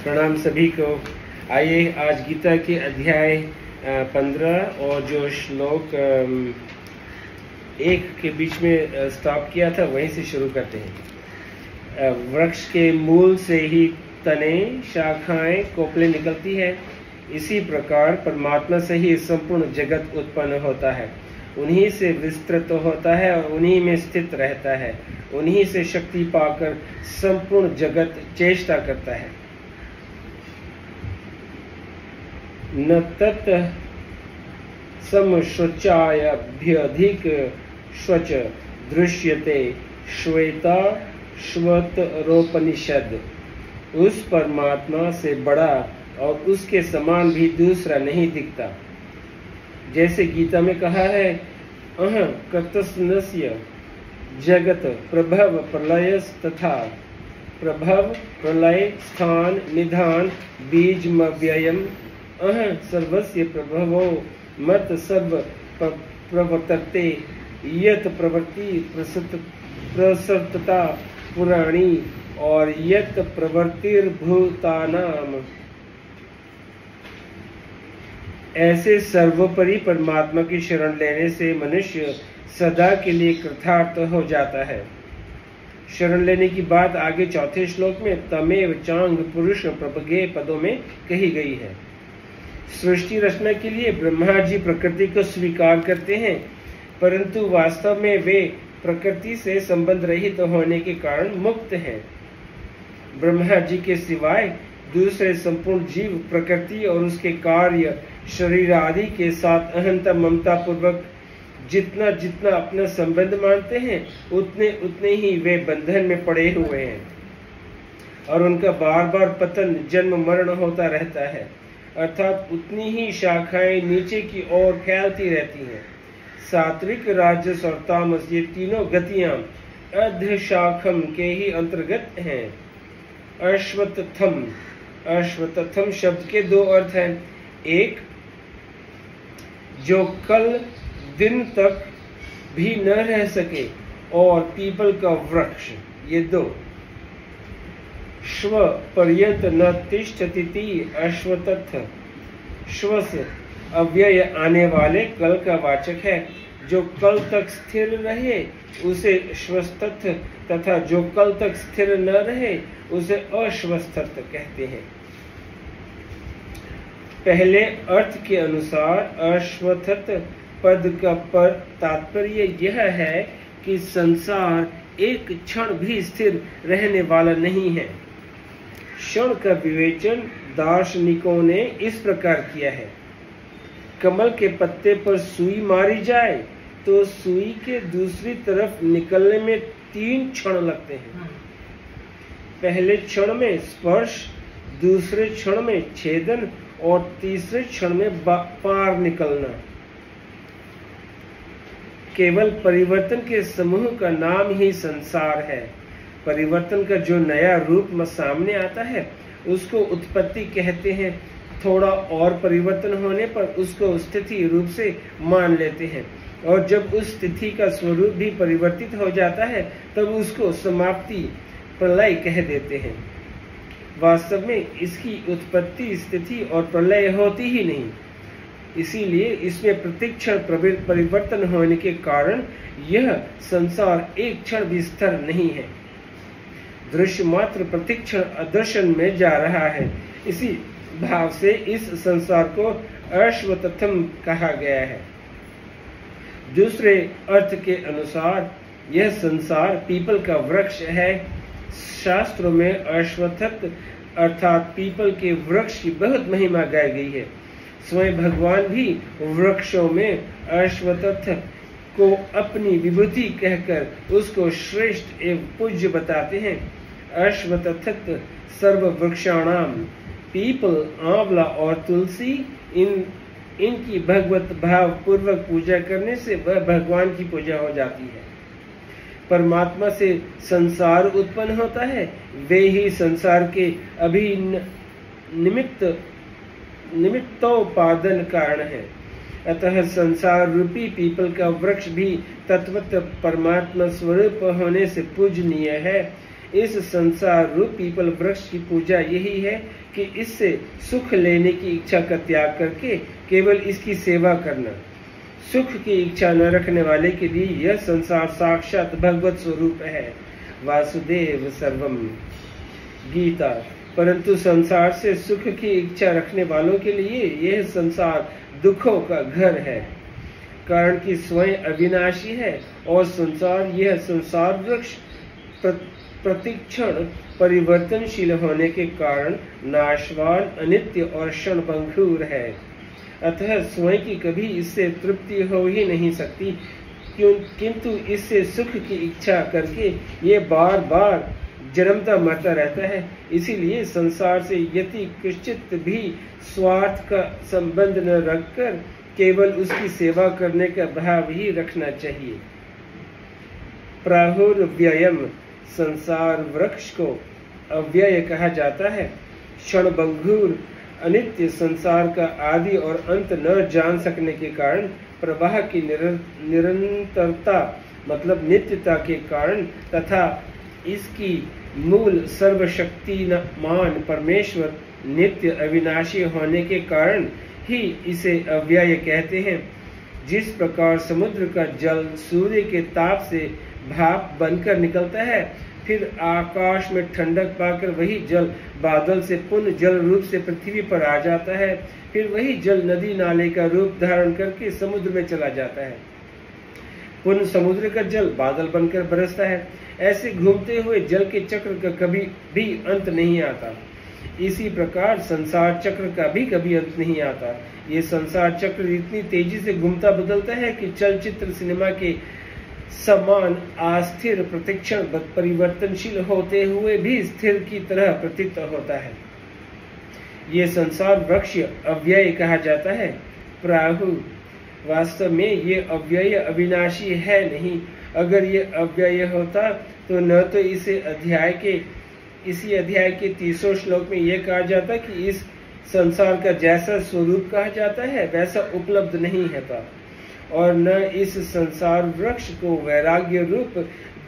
प्रणाम सभी को। आइए आज गीता के अध्याय 15 और जो श्लोक 1 के बीच में स्टॉप किया था वहीं से शुरू करते हैं। वृक्ष के मूल से ही तने, शाखाएं, कोपलें निकलती है। इसी प्रकार परमात्मा से ही संपूर्ण जगत उत्पन्न होता है। उन्हीं से विस्तृत होता है और उन्हीं में स्थित रहता है। उन्हीं से शक्ति पाकर संपूर्ण जगत चेष्टा करता है। न तत् समशुचायभ्यधिक श्वच दृश्यते श्वेता श्वेतरोपनिषद। उस परमात्मा से बड़ा और उसके समान भी दूसरा नहीं दिखता। जैसे गीता में कहा है, अह कर्तस्नस्य जगत प्रभव प्रलय तथा प्रभव प्रलय स्थान निधान बीजमव्ययम् अह सर्वस्य प्रभवो मत सर्व प्रवर्तते यत प्रवृत्ति प्रसर्तता पुराणी और यत प्रवृत्तिर्भूतानाम। ऐसे सर्वोपरि परमात्मा की शरण लेने से मनुष्य सदा के लिए कृतार्थ हो जाता है। शरण लेने की बात आगे चौथे श्लोक में तमेव चांग पुरुष प्रपगे पदों में कही गई है। सृष्टि रचना के लिए ब्रह्मा जी प्रकृति को स्वीकार करते हैं, परंतु वास्तव में वे प्रकृति से संबंध रहित होने के कारण मुक्त हैं। ब्रह्मा जी के सिवाय दूसरे संपूर्ण जीव प्रकृति और उसके कार्य शरीर आदि के साथ अहंता ममता पूर्वक जितना जितना अपना संबंध मानते हैं, उतने उतने ही वे बंधन में पड़े हुए हैं और उनका बार बार पतन जन्म मरण होता रहता है। अर्थात उतनी ही शाखाएं नीचे की ओर फैलती रहती हैं। सात्विक, राजस और तामस ये तीनों गतियां अधशाखम के ही अंतर्गत हैं। अश्वत्थम शब्द के दो अर्थ हैं। एक, जो कल दिन तक भी न रह सके, और पीपल का वृक्ष, ये दो। श्व पर्यंत न तिष्ठति अश्वत्थ। श्व से अव्यय आने वाले कल का वाचक है। जो कल तक स्थिर रहे उसे श्वस्तथ तथा जो कल तक स्थिर न रहे उसे अश्वस्थथ कहते हैं। पहले अर्थ के अनुसार अश्वत्थ पद का तात्पर्य यह है कि संसार एक क्षण भी स्थिर रहने वाला नहीं है। क्षण का विवेचन दार्शनिकों ने इस प्रकार किया है। कमल के पत्ते पर सुई मारी जाए तो सुई के दूसरी तरफ निकलने में 3 क्षण लगते हैं। पहले क्षण में स्पर्श, दूसरे क्षण में छेदन और तीसरे क्षण में पार निकलना। केवल परिवर्तन के समूह का नाम ही संसार है। परिवर्तन का जो नया रूप में सामने आता है उसको उत्पत्ति कहते हैं। थोड़ा और परिवर्तन होने पर उसको स्थिति रूप से मान लेते हैं, और जब उस स्थिति का स्वरूप भी परिवर्तित हो जाता है तब उसको समाप्ति प्रलय कह देते हैं। वास्तव में इसकी उत्पत्ति, स्थिति और प्रलय होती ही नहीं। इसीलिए इसमें प्रतिक्षण परिवर्तन होने के कारण यह संसार एक क्षण भी स्थिर नहीं है। दृश्य मात्र प्रतिक्षण अदर्शन में जा रहा है। इसी भाव से इस संसार को अश्वत्थम कहा गया है। दूसरे अर्थ के अनुसार यह संसार पीपल का वृक्ष है। शास्त्रों में अश्वत्थ अर्थात पीपल के वृक्ष की बहुत महिमा गाई गई है। स्वयं भगवान भी वृक्षों में अश्वत्थ को अपनी विभूति कहकर उसको श्रेष्ठ एवं पूज्य बताते हैं। अश्वत्थ सर्व वृक्षाणाम, पीपल, आंवला और तुलसी, इनकी भगवत भाव पूर्वक पूजा करने से वह भगवान की पूजा हो जाती है। परमात्मा से संसार उत्पन्न होता है, वे ही संसार के निमित्तोपादन कारण है। अतः संसार रूपी पीपल का वृक्ष भी तत्वतः परमात्मा स्वरूप होने से पूजनीय है। इस संसार रूप पीपल वृक्ष की पूजा यही है कि इससे सुख लेने की इच्छा का त्याग करके केवल इसकी सेवा करना। सुख की इच्छा न रखने वाले के लिए यह संसार साक्षात भगवत स्वरूप है। वासुदेव सर्वम। गीता। परंतु संसार से सुख की इच्छा रखने वालों के लिए यह संसार दुखों का घर है, कारण कि स्वयं अविनाशी है और यह संसार वृक्ष प्रतिक्षण परिवर्तनशील होने के कारण नाशवान, अनित्य और क्षणभंगुर है। अतः स्वयं की कभी इससे तृप्ति हो ही नहीं सकती, किंतु इससे सुख की इच्छा करके ये बार बार जन्मता मरता रहता है। इसीलिए संसार से यदि किंचित भी स्वार्थ का संबंध न रखकर केवल उसकी सेवा करने का भाव ही रखना चाहिए। प्राहुर्व्ययम। संसार वृक्ष को अव्यय कहा जाता है। क्षणभंगुर अनित्य संसार का आदि और अंत न जान सकने के कारण प्रवाह की निरंतरता मतलब नित्यता के कारण तथा इसकी मूल सर्वशक्तिमान परमेश्वर नित्य अविनाशी होने के कारण ही इसे अव्यय कहते हैं। जिस प्रकार समुद्र का जल सूर्य के ताप से भाप बनकर निकलता है, फिर आकाश में ठंडक पाकर वही जल बादल से पुनः जल रूप से पृथ्वी पर आ जाता है, फिर वही जल नदी नाले का रूप धारण करके समुद्र में चला जाता है, पुनः समुद्र का जल बादल बनकर बरसता है। ऐसे घूमते हुए जल के चक्र का कभी भी अंत नहीं आता। इसी प्रकार संसार चक्र का भी कभी अंत नहीं आता। ये संसार चक्र इतनी तेजी से घूमता बदलता है कि चलचित्र सिनेमा के समान अस्थिर प्रतिक्षण परिवर्तनशील होते हुए भी स्थिर की तरह प्रतीत होता है। ये संसार वृक्ष अव्यय कहा जाता है। प्राहु। वास्तव में ये अव्यय अविनाशी है नहीं। अगर ये अव्यय होता तो न तो इसी अध्याय के 30वें श्लोक में यह कहा जाता कि इस संसार का जैसा स्वरूप कहा जाता है वैसा उपलब्ध नहीं है, और न इस संसार वृक्ष को वैराग्य रूप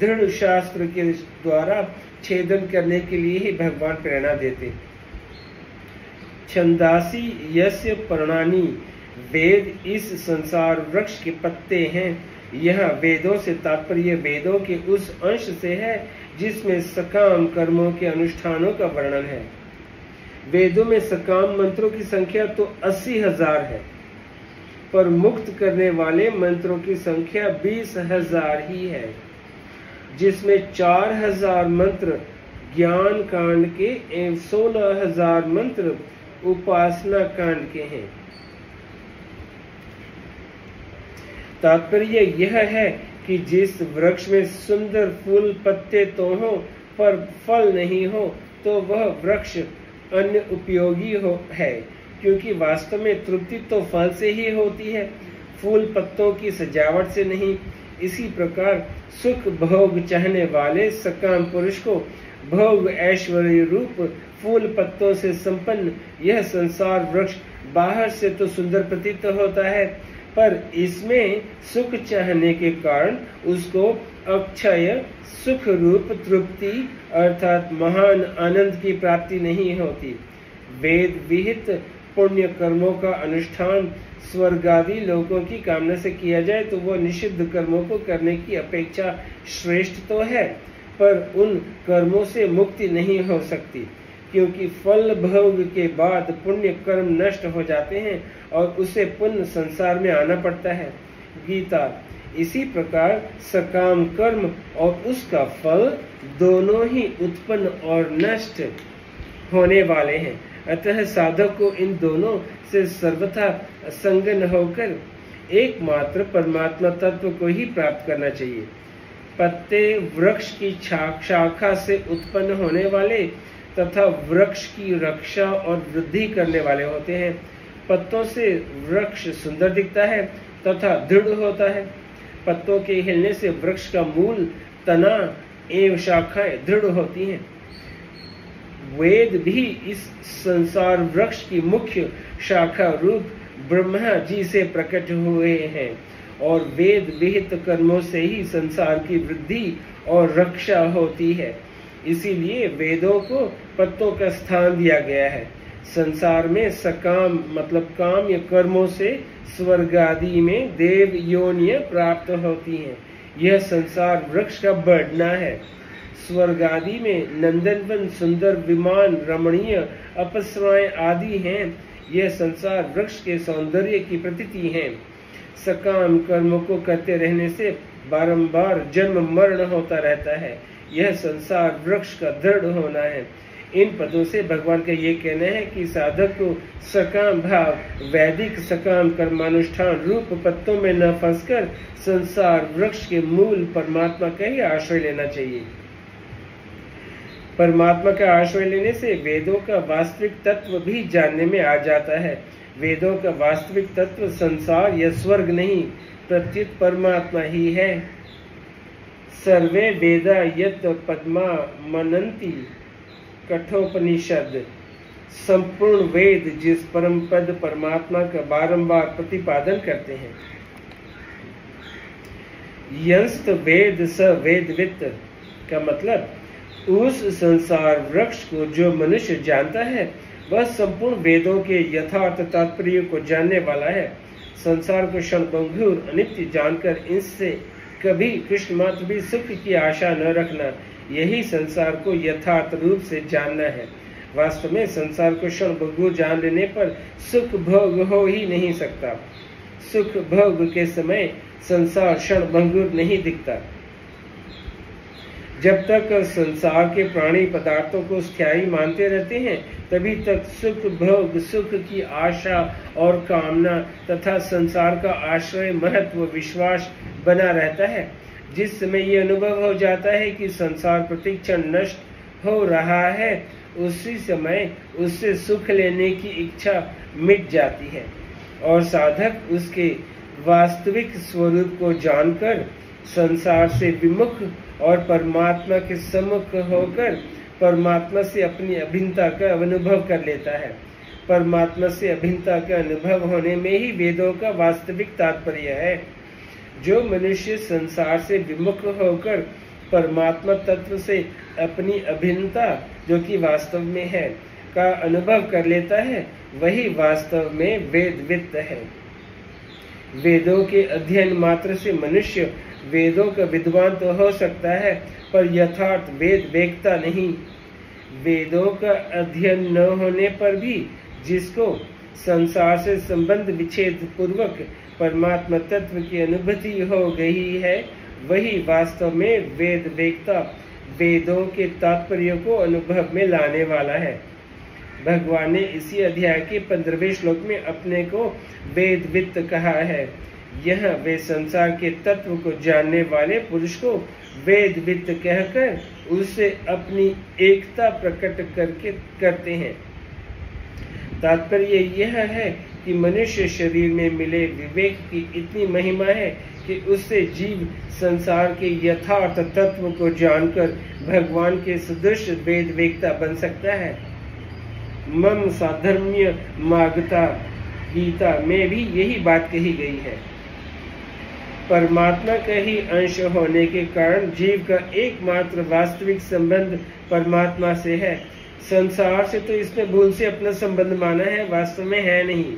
दृढ़ शास्त्र के द्वारा छेदन करने के लिए ही भगवान प्रेरणा देते। छंदासी यस्य पर्णानि। वेद इस संसार वृक्ष के पत्ते हैं। यह वेदों से तात्पर्य वेदों के उस अंश से है जिसमें सकाम कर्मों के अनुष्ठानों का वर्णन है। वेदों में सकाम मंत्रों की संख्या तो 80,000 है, पर मुक्त करने वाले मंत्रों की संख्या 20,000 ही है, जिसमें 4,000 मंत्र ज्ञान कांड के एवं 16,000 मंत्र उपासना कांड के हैं। तात्पर्य यह है कि जिस वृक्ष में सुंदर फूल पत्ते तो हो पर फल नहीं हो तो वह वृक्ष अन्य उपयोगी है, क्योंकि वास्तव में तृप्ति तो फल से ही होती है, फूल पत्तों की सजावट से नहीं। इसी प्रकार सुख भोग चाहने वाले सकाम पुरुष को भोग ऐश्वर्य रूप फूल पत्तों से संपन्न यह संसार वृक्ष बाहर से तो सुंदर प्रतीत होता है, पर इसमें सुख चाहने के कारण उसको अक्षय सुख रूप तृप्ति अर्थात महान आनंद की प्राप्ति नहीं होती। वेद विहित पुण्य कर्मों का अनुष्ठान स्वर्ग आदि लोकों की कामना से किया जाए तो वह निषिद्ध कर्मों को करने की अपेक्षा श्रेष्ठ तो है, पर उन कर्मों से मुक्ति नहीं हो सकती, क्योंकि फल भोग के बाद पुण्य कर्म नष्ट हो जाते हैं और उसे पुण्य संसार में आना पड़ता है। गीता। इसी प्रकार सकाम कर्म और उसका फल दोनों ही उत्पन्न और नष्ट होने वाले हैं। अतः साधक को इन दोनों से सर्वथा संगन होकर एकमात्र परमात्मा तत्व को ही प्राप्त करना चाहिए। पत्ते वृक्ष की शाखा से उत्पन्न होने वाले तथा वृक्ष की रक्षा और वृद्धि करने वाले होते हैं। पत्तों से वृक्ष सुंदर दिखता है तथा दृढ़ होता है। पत्तों के हिलने से वृक्ष का मूल, तना एवं शाखाएं दृढ़ होती हैं। वेद भी इस संसार वृक्ष की मुख्य शाखा रूप ब्रह्मा जी से प्रकट हुए हैं और वेद विहित कर्मों से ही संसार की वृद्धि और रक्षा होती है। इसीलिए वेदों को पत्तों का स्थान दिया गया है। संसार में सकाम मतलब काम या कर्मों से स्वर्ग आदि में देव योनियां प्राप्त होती हैं। यह संसार वृक्ष का बढ़ना है। स्वर्ग आदि में नंदनवन, सुंदर विमान, रमणीय अप्सराएं आदि हैं। यह संसार वृक्ष के सौंदर्य की प्रतीति हैं। सकाम कर्मों को करते रहने से बारंबार जन्म मरण होता रहता है। यह संसार वृक्ष का दृढ़ होना है। इन पदों से भगवान का ये कहना है कि साधक को सकाम भाव वैदिक सकाम कर्मानुष्ठान रूप पत्तों में न फंसकर संसार वृक्ष के मूल परमात्मा का ही आश्रय लेना चाहिए। परमात्मा का आश्रय लेने से वेदों का वास्तविक तत्व भी जानने में आ जाता है। वेदों का वास्तविक तत्व संसार या स्वर्ग नहीं, प्रत्युत परमात्मा ही है। सर्वे वेदा यत् पद्मा मनन्ति कठोपनिषद, संपूर्ण वेद जिस परम पद परमात्मा का बारंबार प्रतिपादन करते हैं। यंस्त वेद स वेदवित् का मतलब उस संसार वृक्ष को जो मनुष्य जानता है वह संपूर्ण वेदों के यथार्थ तात्पर्य को जानने वाला है। संसार को क्षणभंगुर अनित्य जानकर इससे कभी कृष्ण मात्र भी सुख की आशा न रखना, यही संसार को यथार्थ रूप से जानना है। वास्तव में संसार को क्षणभंगुर जान लेने पर सुख भोग हो ही नहीं सकता। सुख भोग के समय संसार क्षणभंगुर नहीं दिखता। जब तक संसार के प्राणी पदार्थों को स्थायी मानते रहते हैं तभी तक सुख भोग, सुख की आशा और कामना तथा संसार का आश्रय महत्व विश्वास बना रहता है। जिस समय ये अनुभव हो जाता है कि संसार प्रतिक्षण नष्ट हो रहा है, उसी समय उससे सुख लेने की इच्छा मिट जाती है और साधक उसके वास्तविक स्वरूप को जानकर संसार से विमुख और परमात्मा के सम्मुख होकर परमात्मा से अपनी अभिन्नता का अनुभव कर लेता है। परमात्मा से अभिन्नता का अनुभव होने में ही वेदों का वास्तविक तात्पर्य है। जो मनुष्य संसार से विमुख होकर परमात्मा तत्व से अपनी अभिन्नता, जो कि वास्तव में है, का अनुभव कर लेता है, वही वास्तव में वेदवित् है। वेदों के अध्ययन मात्र से मनुष्य वेदों का विद्वान तो हो सकता है, पर यथार्थ वेद वेदता नहीं। वेदों का अध्ययन न होने पर भी जिसको संसार से संबंध विच्छेद पूर्वक परमात्मा तत्व की अनुभूति हो गई है, वही वास्तव में वेद वेदता, वेदों के तात्पर्य को अनुभव में लाने वाला है। भगवान ने इसी अध्याय के 15वें श्लोक में अपने को वेदवित् कहा है। यह वे संसार के तत्व को जानने वाले पुरुष को वेदवित् कहकर उससे अपनी एकता प्रकट करते हैं। तात्पर्य यह है कि मनुष्य शरीर में मिले विवेक की इतनी महिमा है कि उससे जीव संसार के यथार्थ तत्व को जानकर भगवान के सदृश वेदवेत्ता बन सकता है। मम साधर्म्य मागता गीता में भी यही बात कही गई है। परमात्मा का ही अंश होने के कारण जीव का एकमात्र वास्तविक संबंध परमात्मा से है। संसार से तो इसने भूल से अपना संबंध माना है, वास्तव में है नहीं।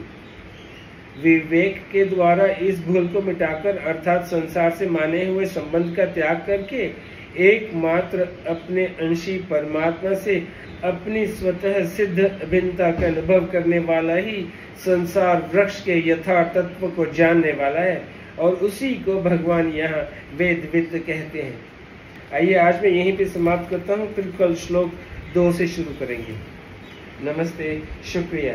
विवेक के द्वारा इस भूल को मिटाकर अर्थात संसार से माने हुए संबंध का त्याग करके एकमात्र अपने अंशी परमात्मा से अपनी स्वतः सिद्ध अभिन्नता का अनुभव करने वाला ही संसार वृक्ष के यथार्थ तत्व को जानने वाला है और उसी को भगवान यहाँ वेदवित् कहते हैं। आइए आज मैं यहीं पे समाप्त करता हूँ, फिर कल श्लोक 2 से शुरू करेंगे। नमस्ते, शुक्रिया।